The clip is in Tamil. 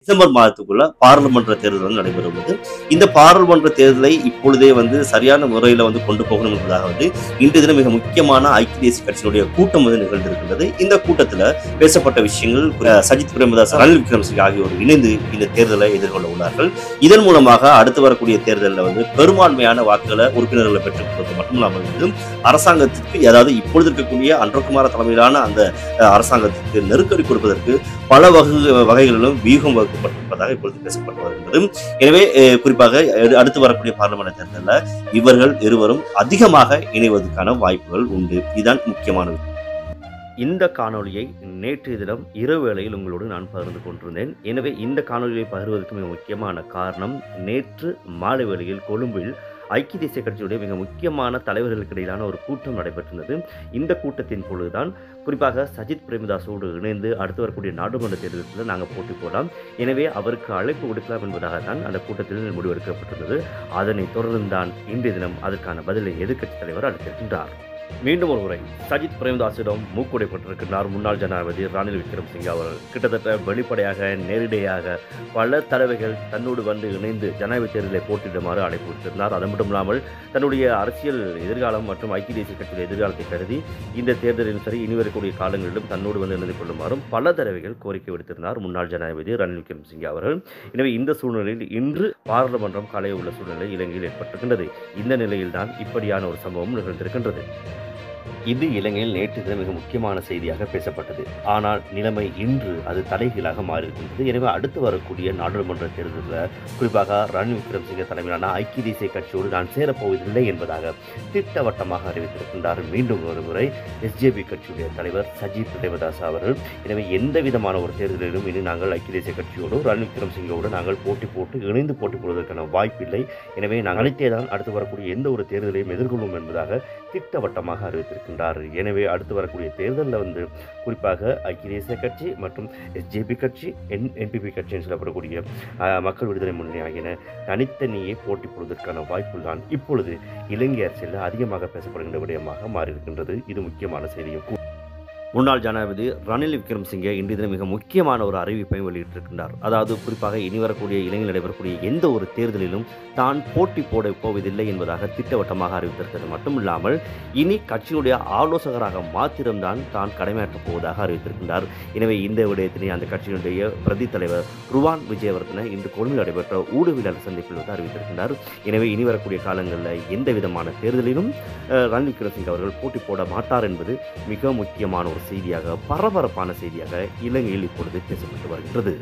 டிசம்பர் மாதத்துக்குள்ள பாராளுமன்ற தேர்தல் வந்து நடைபெறுவது. இந்த பாராளுமன்ற தேர்தலை இப்பொழுதே சரியான முறையில கொண்டு போகணும் என்பதாக இன்றைய தினம் மிக முக்கியமான ஐக்கிய தேசிய கட்சியினுடைய கூட்டம் நிகழ்ந்திருக்கின்றது. இந்த கூட்டத்தில் பேசப்பட்ட விஷயங்கள் சஜித் பிரேமதாஸ், ரணில் விக்ரமசிங்கே ஆகியோர் இணைந்து இந்த தேர்தலை எதிர்கொள்ள உள்ளார்கள். இதன் மூலமாக அடுத்து வரக்கூடிய தேர்தலில் பெரும்பான்மையான வாக்குகளை உறுப்பினர்களை பெற்றுக் கொடுப்பது மட்டுமில்லாமல் அரசாங்கத்திற்கு, அதாவது இப்பொழுது இருக்கக்கூடிய அன்றகுமார தலைமையிலான அந்த அரசாங்கத்திற்கு நெருக்கடி கொடுப்பதற்கு பல வகைகளிலும் வியூகம் வகுக்கப்பட்டிருப்பதாக இப்பொழுது பேசப்பட்டு வருகிறது. எனவே குறிப்பாக அடுத்து வரக்கூடிய பாராளுமன்ற தேர்தலில் இவர்கள் இருவரும் அதிகமாக இணைவதற்கான வாய்ப்புகள் உண்டு. இதுதான் முக்கியமான விஷயம். இந்த காணொலியை நேற்றைய தினம் இரவு வேளையில் உங்களோடு நான் பகிர்ந்து கொண்டிருந்தேன். எனவே இந்த காணொலியை பகிர்வதற்கு மிக முக்கியமான காரணம், நேற்று மாலை வேளையில் கொழும்பில் ஐக்கிய தேசிய கட்சியுடைய மிக முக்கியமான தலைவர்களுக்கு இடையிலான ஒரு கூட்டம் நடைபெற்றிருந்தது. இந்த கூட்டத்தின் பொழுதுதான் குறிப்பாக சஜித் பிரேமதாசோடு இணைந்து அடுத்து வரக்கூடிய நாடாளுமன்ற தேர்தலில் நாங்கள் போட்டி போடலாம், எனவே அவருக்கு அழைப்பு கொடுக்கலாம் என்பதாக தான் அந்த கூட்டத்தில் முடிவெடுக்கப்பட்டிருந்தது. அதனைத் தொடர்ந்து தான் இன்றைய தினம் அதற்கான பதிலை எதிர்க்கட்சித் தலைவர் அளித்திருக்கின்றார். மீண்டும் ஒரு முறை சஜித் பிரேமதாசிடம் மூக்குடைப்பட்டிருக்கிறார் முன்னாள் ஜனாதிபதி ரணில் விக்ரமசிங்கே அவர்கள். கிட்டத்தட்ட வெளிப்படையாக நேரடியாக பல தடவைகள் தன்னோடு இணைந்து ஜனாதிபதி தேர்தலை போட்டியிடுமாறு அழைப்பு விடுத்திருந்தார். அது மட்டும் இல்லாமல் தன்னுடைய அரசியல் எதிர்காலம் மற்றும் ஐக்கிய தேசிய கட்சியின் எதிர்காலத்தை கருதி இந்த தேர்தலிலும் சரி இனி வரக்கூடிய காலங்களிலும் தன்னோடு இணைந்து கொள்ளுமாறும் பல தடவைகள் கோரிக்கை விடுத்திருந்தார் முன்னாள் ஜனாதிபதி ரணில் விக்ரமசிங்கே அவர்கள். எனவே இந்த சூழ்நிலையில் இன்று பாராளுமன்றம் கலைய உள்ள சூழ்நிலை இலங்கையில் ஏற்பட்டிருக்கின்றது. இந்த நிலையில்தான் இப்படியான ஒரு சம்பவம் நிகழ்ந்திருக்கின்றது. இது இலங்கையில் நேற்று தினம் மிக முக்கியமான செய்தியாக பேசப்பட்டது. ஆனால் நிலைமை இன்று அது தலைகீழாக மாறியிருக்கின்றது. எனவே அடுத்து வரக்கூடிய நாடாளுமன்ற தேர்தலில் குறிப்பாக ரணில் விக்ரமசிங்கே தலைமையிலான ஐக்கிய தேசிய கட்சியோடு நான் சேரப்போவதில்லை என்பதாக திட்டவட்டமாக அறிவித்திருக்கின்றார் மீண்டும் ஒரு முறை எஸ்ஜேபி கட்சியுடைய தலைவர் சஜித் பிரேமதாஸ் அவர்கள். எனவே எந்த விதமான ஒரு தேர்தலிலும் இனி நாங்கள் ஐக்கிய தேசிய கட்சியோடு ரணில் விக்ரமசிங்கோடு நாங்கள் போட்டு இணைந்து போட்டி போடுவதற்கான வாய்ப்பில்லை. எனவே நாங்கள் அனைத்தே தான் அடுத்து வரக்கூடிய எந்த ஒரு தேர்தலையும் எதிர்கொள்வோம் என்பதாக திட்டவட்டமாக அறிவித்திருக்கின்றனர். எனவே அடுத்து வரக்கூடிய தேர்தலில் குறிப்பாக ஐக்கிய தேசிய கட்சி மற்றும் எஸ்ஜேபி கட்சி, என்பிபி கட்சி என்று சொல்லப்படக்கூடிய மக்கள் விடுதலை முன்னணி ஆகியன தனித்தனியே போட்டி போடுவதற்கான வாய்ப்புகள் தான் இப்பொழுது இலங்கை அரசியலில் அதிகமாக பேசப்படுகின்ற விடயமாக மாறியிருக்கின்றது. இது முக்கியமான செய்தியும். முன்னாள் ஜனாதிபதி ரணில் விக்ரமசிங்கே இன்றைய தினம் மிக முக்கியமான ஒரு அறிவிப்பை வெளியிட்டிருக்கின்றார். அதாவது குறிப்பாக இனி வரக்கூடிய இலங்கையில் நடைபெறக்கூடிய எந்த ஒரு தேர்தலிலும் தான் போட்டி போட போவதில்லை என்பதாக திட்டவட்டமாக அறிவித்திருக்கிறது மட்டுமில்லாமல் இனி கட்சியுடைய ஆலோசகராக மாத்திரம்தான் தான் கடமையாற்றப் போவதாக அறிவித்திருக்கின்றார். எனவே இந்த விடயத்தினை அந்த கட்சியினுடைய பிரதி தலைவர் ருவான் விஜயவர்தன இன்று கொழும்பில் நடைபெற்ற ஊடகவியலாளர் சந்திப்பில் அறிவித்திருக்கின்றார். எனவே இனி வரக்கூடிய காலங்களில் எந்த விதமான தேர்தலிலும் ரணில் விக்ரமசிங்கே அவர்கள் போட்டி போட மாட்டார் என்பது மிக முக்கியமான ஒரு செய்தியாக, பரபரப்பான செய்தியாக இலங்கையில் இப்பொழுது பேசப்பட்டு வருகின்றது.